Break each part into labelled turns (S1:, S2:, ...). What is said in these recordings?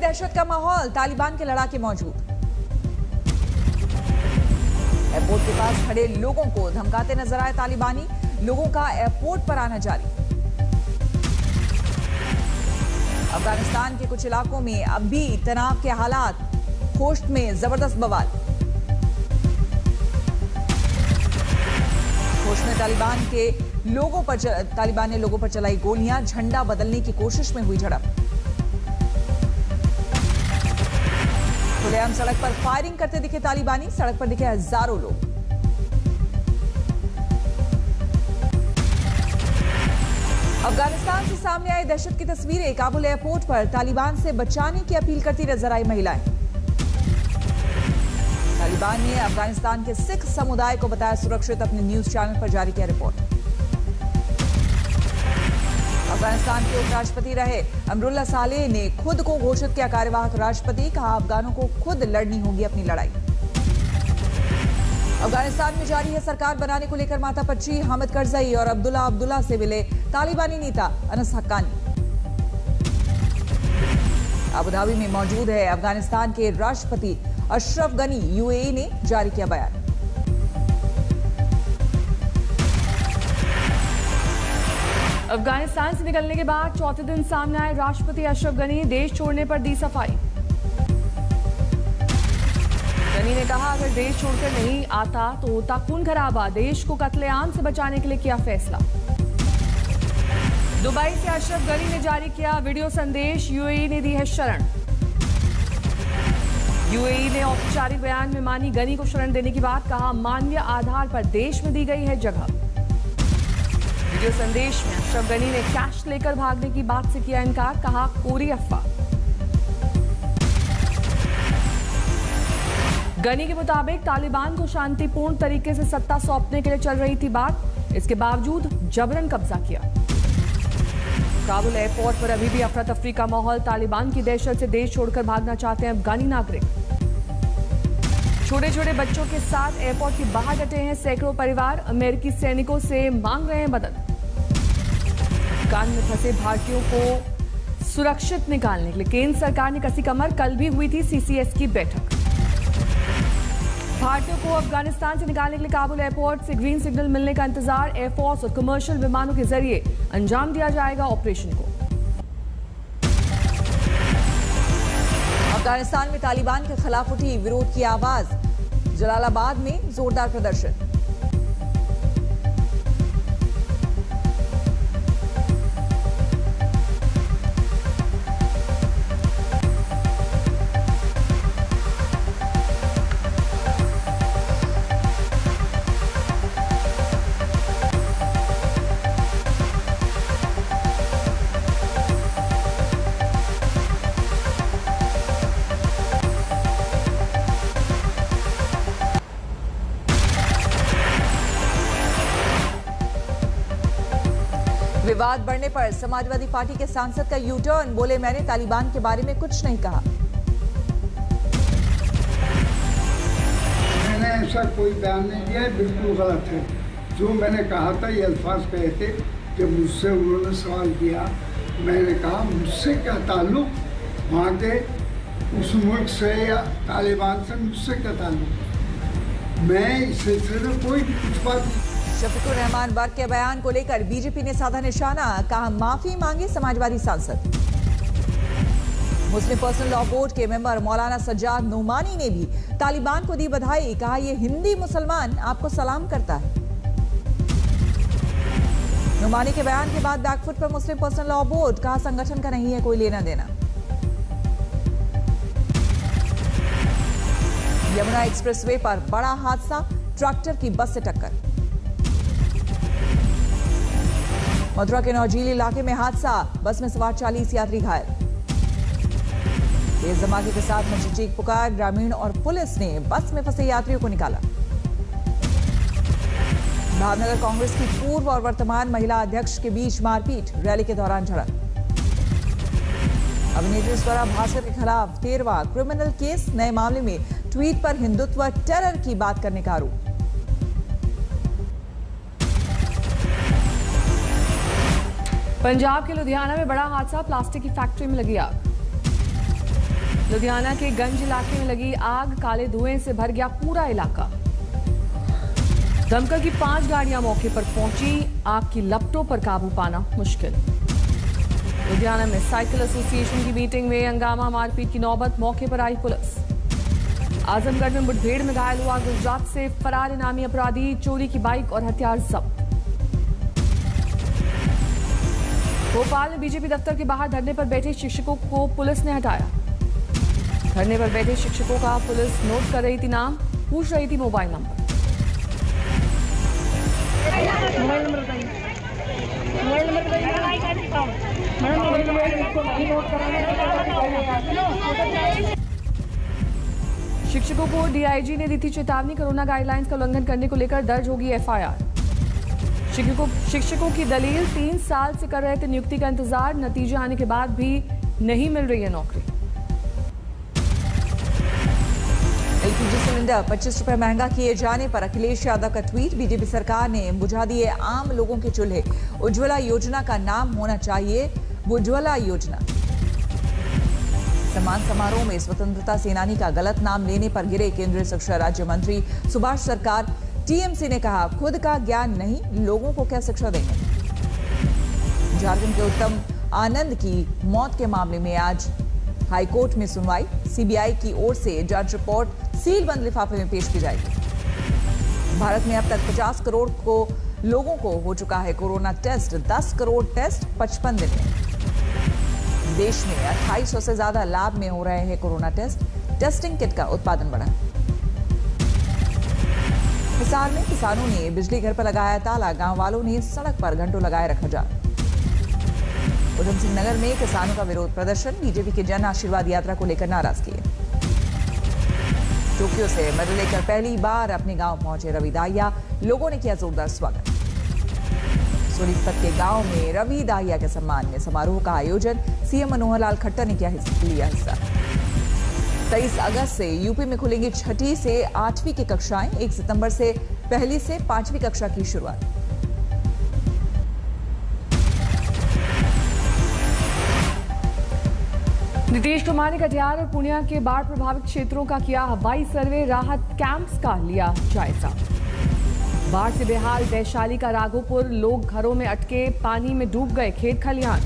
S1: दहशत का माहौल, तालिबान के लड़ाके मौजूद। एयरपोर्ट के पास खड़े लोगों को धमकाते नजर आए तालिबानी, लोगों का एयरपोर्ट पर आना जारी। अफगानिस्तान के कुछ इलाकों में अब भी तनाव के हालात, खोश्त में जबरदस्त बवाल। खोश्त में तालिबान ने लोगों पर चलाई गोलियां, झंडा बदलने की कोशिश में हुई झड़प। खुलेआम सड़क पर फायरिंग करते दिखे तालिबानी, सड़क पर दिखे हजारों लोग। अफगानिस्तान से सामने आई दहशत की तस्वीरें, काबुल एयरपोर्ट पर तालिबान से बचाने की अपील करती नजर आई महिलाएं। तालिबान ने अफगानिस्तान के सिख समुदाय को बताया सुरक्षित, अपने न्यूज चैनल पर जारी किया रिपोर्ट। अफगानिस्तान के उपराष्ट्रपति रहे अमरुल्ला सालेह ने खुद को घोषित किया कार्यवाहक राष्ट्रपति, कहा अफगानों को खुद लड़नी होगी अपनी लड़ाई। अफगानिस्तान में जारी है सरकार बनाने को लेकर माथापच्ची, हामिद करजई और अब्दुल्ला से मिले तालिबानी नेता अनस हक्कानी। अबुधाबी में मौजूद है अफगानिस्तान के राष्ट्रपति अशरफ गनी, यूएई ने जारी किया बयान।
S2: अफगानिस्तान से निकलने के बाद चौथे दिन सामने आए राष्ट्रपति अशरफ गनी, देश छोड़ने पर दी सफाई। गनी ने कहा अगर देश छोड़कर नहीं आता तो होता खून खराबा, देश को कत्लेआम से बचाने के लिए किया फैसला। दुबई से अशरफ गनी ने जारी किया वीडियो संदेश, यूएई ने दी है शरण। यूएई ने औपचारिक बयान में मानी गनी को शरण देने की बात, कहा मानवीय आधार पर देश में दी गई है जगह। वीडियो संदेश में अशरफ गनी ने कैश लेकर भागने की बात से किया इनकार, कहा कोरी अफवाह। गनी के मुताबिक तालिबान को शांतिपूर्ण तरीके से सत्ता सौंपने के लिए चल रही थी बात, इसके बावजूद जबरन कब्जा किया। काबुल एयरपोर्ट पर अभी भी अफरा तफरी का माहौल, तालिबान की दहशत से देश छोड़कर भागना चाहते हैं अफगानी नागरिक। छोटे छोटे बच्चों के साथ एयरपोर्ट के बाहर डटे हैं सैकड़ों परिवार, अमेरिकी सैनिकों से मांग रहे हैं मदद। अफगान में फंसे भारतीयों को सुरक्षित निकालने के लिए केंद्र सरकार ने कसी कमर, कल भी हुई थी सीसीएस की बैठक। भारतीयों को अफगानिस्तान से निकालने के लिए काबुल एयरपोर्ट से ग्रीन सिग्नल मिलने का इंतजार, एयरफोर्स और कमर्शियल विमानों के जरिए अंजाम दिया जाएगा ऑपरेशन को।
S1: अफगानिस्तान में तालिबान के खिलाफ उठी विरोध की आवाज, जलालाबाद में जोरदार प्रदर्शन। विवाद बढ़ने पर समाजवादी पार्टी के सांसद का यू टर्न, बोले मैंने तालिबान के बारे में कुछ नहीं कहा।
S3: मैंने ऐसा कोई बयान नहीं दिया, बिल्कुल गलत है। जो मैंने कहा था ये अल्फाज कहे थे, जब मुझसे उन्होंने सवाल किया, मैंने कहा मुझसे क्या ताल्लुक, वहाँ के उस मुल्क से या तालिबान से मुझसे क्या ताल्लुक, मैं इस सिलसिले में कोई कुछ बात नहीं।
S1: शफीकुर रहमान वर्ग के बयान को लेकर बीजेपी ने साधा निशाना, कहा माफी मांगी समाजवादी सांसद। मुस्लिम पर्सनल लॉ बोर्ड के मेंबर मौलाना सज्जाद नुमानी ने भी तालिबान को दी बधाई, कहा यह हिंदी मुसलमान आपको सलाम करता है। नुमानी के बयान के बाद बैकफुट पर मुस्लिम पर्सनल लॉ बोर्ड, कहा संगठन का नहीं है कोई लेना देना। यमुना एक्सप्रेसवे पर बड़ा हादसा, ट्रैक्टर की बस से टक्कर। मथुरा के नौजील इलाके में हादसा, बस में सवार 40 यात्री घायल। तेज धमाके के साथ मची चीख पुकार, ग्रामीण और पुलिस ने बस में फंसे यात्रियों को निकाला। भावनगर कांग्रेस की पूर्व और वर्तमान महिला अध्यक्ष के बीच मारपीट, रैली के दौरान झड़प। अभिनेत्री स्वरा भास्कर के खिलाफ 13वां क्रिमिनल केस, नए मामले में ट्वीट पर हिंदुत्व टेरर की बात करने का आरोप।
S2: पंजाब के लुधियाना में बड़ा हादसा, प्लास्टिक की फैक्ट्री में लगी आग। लुधियाना के गंज इलाके में लगी आग, काले धुएं से भर गया पूरा इलाका। दमकल की 5 गाड़ियां मौके पर पहुंची, आग की लपटों पर काबू पाना मुश्किल। लुधियाना में साइकिल एसोसिएशन की मीटिंग में हंगामा, मारपीट की नौबत, मौके पर आई पुलिस। आजमगढ़ में मुठभेड़ में घायल हुआ गुजरात से फरार इनामी अपराधी, चोरी की बाइक और हथियार जब्त। भोपाल में बीजेपी दफ्तर के बाहर धरने पर बैठे शिक्षकों को पुलिस ने हटाया। धरने पर बैठे शिक्षकों का पुलिस नोट कर रही थी नाम, पूछ रही थी मोबाइल नंबर। शिक्षकों को डीआईजी ने दी थी चेतावनी, कोरोना गाइडलाइंस का उल्लंघन करने को लेकर दर्ज होगी एफआईआर। शिक्षकों की दलील, 3 साल से कर रहे थे नियुक्ति का इंतजार, नतीजे आने के बाद भी नहीं मिल रही है नौकरी।
S1: एलपीजी सिलेंडर 25 रुपए महंगा किए जाने पर अखिलेश यादव का ट्वीट, बीजेपी सरकार ने बुझा दिए आम लोगों के चूल्हे, उज्ज्वला योजना का नाम होना चाहिए उज्ज्वला योजना। सम्मान समारोह में स्वतंत्रता सेनानी का गलत नाम लेने पर गिरे केंद्रीय शिक्षा राज्य मंत्री सुभाष सरकार। टीएमसी ने कहा, खुद का ज्ञान नहीं, लोगों को क्या शिक्षा देंगे। झारखंड के उत्तम आनंद की मौत के मामले में आज हाईकोर्ट में सुनवाई, सीबीआई की ओर से जांच रिपोर्ट सील बंद लिफाफे में पेश की जाएगी। भारत में अब तक 50 करोड़ लोगों को हो चुका है कोरोना टेस्ट, 10 करोड़ टेस्ट 55 दिन में। देश में 2800 से ज्यादा लैब में हो रहे हैं कोरोना टेस्ट, टेस्टिंग किट का उत्पादन बढ़ा। हिसार में किसानों ने बिजली घर पर लगाया ताला, गांव वालों ने सड़क पर घंटों लगाए रखा जाम। उधम सिंह नगर में किसानों का विरोध प्रदर्शन, बीजेपी के जन आशीर्वाद यात्रा को लेकर नाराजगी। टोक्यो से मेडल लेकर पहली बार अपने गांव पहुंचे रवि दाहिया, लोगों ने किया जोरदार स्वागत। सोनीपत के गांव में रवि दाहिया के सम्मान में समारोह का आयोजन, सीएम मनोहर लाल खट्टर ने लिया हिस्सा। 23 अगस्त से यूपी में खुलेंगी 6ठी से 8वीं की कक्षाएं, 1 सितंबर से 1ली से 5वीं कक्षा की शुरुआत।
S2: नीतीश कुमार ने कटिहार और पूर्णिया के बाढ़ प्रभावित क्षेत्रों का किया हवाई सर्वे, राहत कैंप्स का लिया जायजा। बाढ़ से बेहाल वैशाली का राघोपुर, लोग घरों में अटके, पानी में डूब गए खेत खलिहान।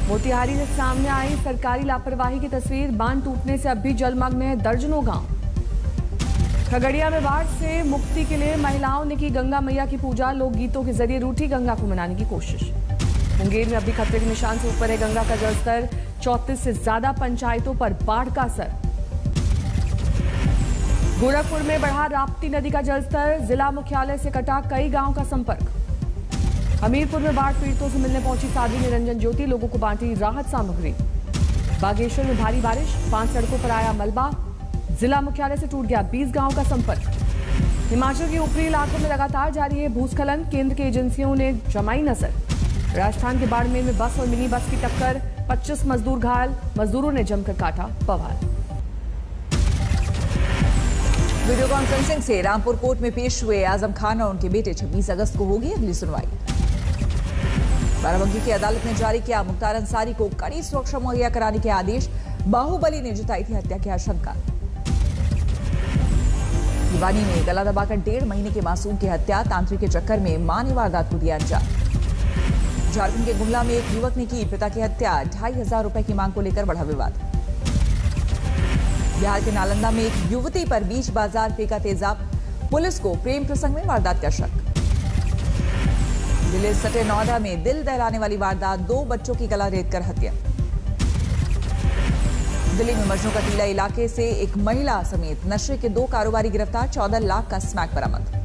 S2: मोतिहारी से सामने आई सरकारी लापरवाही की तस्वीर, बांध टूटने से अब भी जलमग्न है दर्जनों गांव। खगड़िया में बाढ़ से मुक्ति के लिए महिलाओं ने की गंगा मैया की पूजा, लोकगीतों के जरिए रूठी गंगा को मनाने की कोशिश। मुंगेर में अभी खतरे के निशान से ऊपर है गंगा का जलस्तर, 34 से ज्यादा पंचायतों पर बाढ़ का असर। गोरखपुर में बढ़ा राप्ती नदी का जलस्तर, जिला मुख्यालय से कटा कई गांव का संपर्क। हमीरपुर में बाढ़ पीड़ितों से मिलने पहुंची साध्वी निरंजन ज्योति, लोगों को बांटी राहत सामग्री। बागेश्वर में भारी बारिश, 5 सड़कों पर आया मलबा, जिला मुख्यालय से टूट गया 20 गांव का संपर्क। हिमाचल के ऊपरी इलाकों में लगातार जारी है भूस्खलन, केंद्र की एजेंसियों ने जमाई नजर। राजस्थान के बाड़मेर में बस और मिनी बस की टक्कर, 25 मजदूर घायल, मजदूरों ने जमकर काटा बवाल।
S1: वीडियो कॉन्फ्रेंसिंग से रामपुर कोर्ट में पेश हुए आजम खान और उनके बेटे, 26 अगस्त को होगी अगली सुनवाई। बाराबंकी की अदालत ने जारी किया मुख्तार अंसारी को कड़ी सुरक्षा मुहैया कराने के आदेश, बाहुबली ने जताई थी हत्या की आशंका। भिवानी में गला दबाकर 1.5 महीने के मासूम की हत्या, तांत्रिक के चक्कर में मां ने वारदात को दिया अंजाम। झारखंड के गुमला में एक युवक ने की पिता की हत्या, 2,500 रुपए की मांग को लेकर बढ़ा विवाद। बिहार के नालंदा में एक युवती पर बीच बाजार फेंका तेजाब, पुलिस को प्रेम प्रसंग में वारदात का शक। दिल्ली सटे नोएडा में दिल दहलाने वाली वारदात, 2 बच्चों की गला रेत कर हत्या। दिल्ली में मजनू का टीला इलाके से एक महिला समेत नशे के 2 कारोबारी गिरफ्तार, 14 लाख का स्मैक बरामद।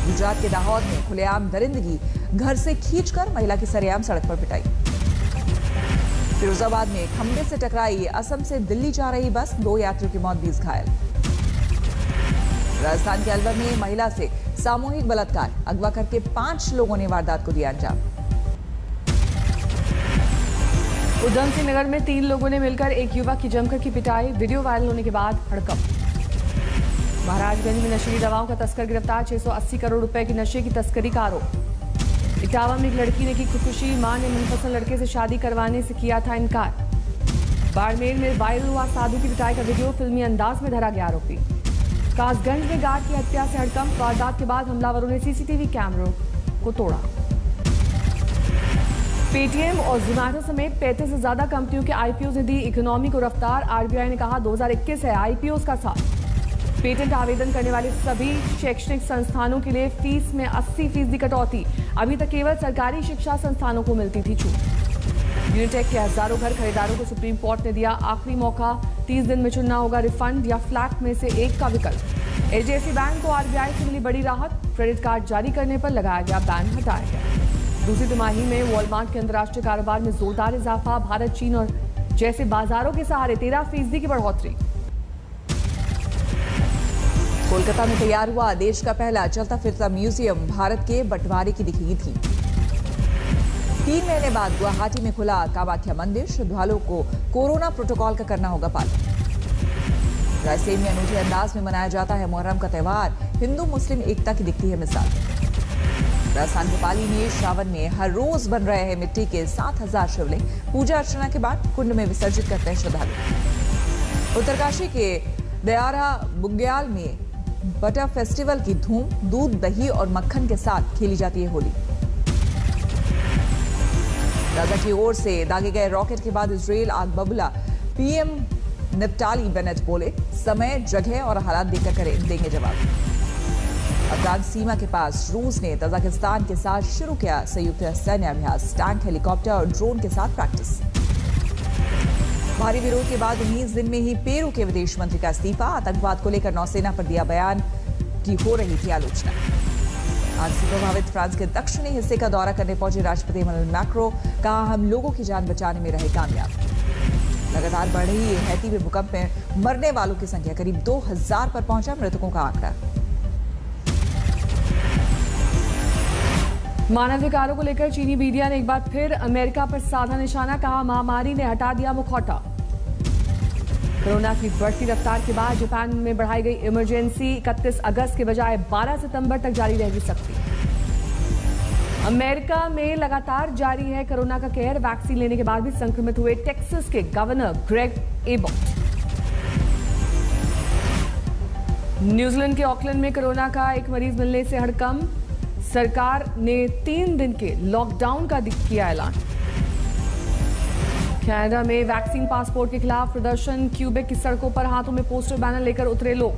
S1: गुजरात के दाहोद में खुलेआम दरिंदगी, घर से खींचकर महिला की सरेआम सड़क पर पिटाई। फिरोजाबाद में खंबे से टकराई असम से दिल्ली जा रही बस, 2 यात्रियों की मौत, 20 घायल। राजस्थान के अलवर में महिला से सामूहिक बलात्कार, अगवा करके 5 लोगों ने वारदात को दिया अंजाम।
S2: उधम सिंह नगर में 3 लोगों ने मिलकर एक युवक की जमकर की पिटाई, वीडियो वायरल होने के बाद हड़कंप। महाराजगंज में नशीली दवाओं का तस्कर गिरफ्तार, 680 करोड़ रुपए की नशे की तस्करी का आरोप। इटावा में एक लड़की ने की खुदकुशी, मां ने मनपसंद लड़के से शादी करवाने से किया था इनकार। बाड़मेर में वायरल हुआ साधु की पिटाई का वीडियो, फिल्मी अंदाज में धरा गया आरोपी। कासगंज में गार्ड की हत्या से हड़कंप, वारदात के बाद हमलावरों ने सीसीटीवी कैमरों को तोड़ा। पेटीएम और जोमैटो समेत 35 से ज्यादा कंपनियों के आईपीओ ने दी इकोनॉमी को रफ्तार। आरबीआई ने कहा 2021 है आईपीओ का साल। पेटेंट आवेदन करने वाले सभी शैक्षणिक संस्थानों के लिए फीस में 80% कटौती। अभी तक केवल सरकारी शिक्षा संस्थानों को मिलती थी छूट। यूनिटेक के हजारों घर खरीदारों को सुप्रीम कोर्ट ने दिया आखिरी मौका। 30 दिन में चुनना होगा रिफंड या फ्लैट में से एक का विकल्प। एचडीएफसी बैंक को आरबीआई से मिली बड़ी राहत। क्रेडिट कार्ड जारी करने पर लगाया गया बैन हटाया गया। दूसरी तिमाही में वॉलमार्ट के अंतर्राष्ट्रीय कारोबार में जोरदार इजाफा। भारत, चीन और जैसे बाजारों के सहारे 13% की बढ़ोतरी।
S1: कोलकाता में तैयार हुआ देश का पहला चलता फिरता म्यूजियम, भारत के बंटवारे की दिखी थी। 3 महीने बाद गुवाहाटी में खुला कामाख्या मंदिर, श्रद्धालुओं को कोरोना प्रोटोकॉल का करना होगा पालन। रायसेन में अनूठे अंदाज में मनाया जाता है मुहर्रम का त्यौहार, हिंदू मुस्लिम एकता की दिखती है मिसाल। राजस्थान के पाली में श्रावण में हर रोज बन रहे हैं मिट्टी के 7000 शिवलिंग। पूजा अर्चना के बाद कुंड में विसर्जित करते हैं श्रद्धालु। उत्तरकाशी के दयारा बुग्याल में बटर फेस्टिवल की धूम, दूध, दही और मक्खन के साथ खेली जाती है होली। गाजा की ओर से दागे गए रॉकेट के बाद इजराइल आग बबूला। पीएम नफ्ताली बेनेट बोले, समय, जगह और हालात देखकर देंगे जवाब। अफगान सीमा के पास रूस ने तजाकिस्तान के साथ शुरू किया संयुक्त सैन्य अभ्यास। टैंक, हेलीकॉप्टर और ड्रोन के साथ प्रैक्टिस। भारी विरोध के बाद 19 दिन में ही पेरू के विदेश मंत्री का इस्तीफा। आतंकवाद को लेकर नौसेना पर दिया बयान की हो रही थी आलोचना। आग से प्रभावित फ्रांस के दक्षिणी हिस्से का दौरा करने पहुंचे राष्ट्रपति इमैनुअल मैक्रों, कहा हम लोगों की जान बचाने में रहे कामयाब। लगातार बढ़ रही हैती में भूकंप में मरने वालों की संख्या करीब 2000 पर पहुंचा, मृतकों का आंकड़ा।
S2: मानवाधिकारों को लेकर चीनी मीडिया ने एक बार फिर अमेरिका पर साधा निशाना, कहा महामारी ने हटा दिया मुखौटा। कोरोना की बढ़ती रफ्तार के बाद जापान में बढ़ाई गई इमरजेंसी 31 अगस्त के बजाय 12 सितंबर तक जारी रहेगी सख्ती। अमेरिका में लगातार जारी है कोरोना का कहर। वैक्सीन लेने के बाद भी संक्रमित हुए टेक्सास के गवर्नर ग्रेग एबॉट। न्यूजीलैंड के ऑकलैंड में कोरोना का एक मरीज मिलने से हड़कंप। सरकार ने 3 दिन के लॉकडाउन का किया ऐलान। कनाडा में वैक्सीन पासपोर्ट के खिलाफ प्रदर्शन। क्यूबेक की सड़कों पर हाथों में पोस्टर बैनर लेकर उतरे लोग।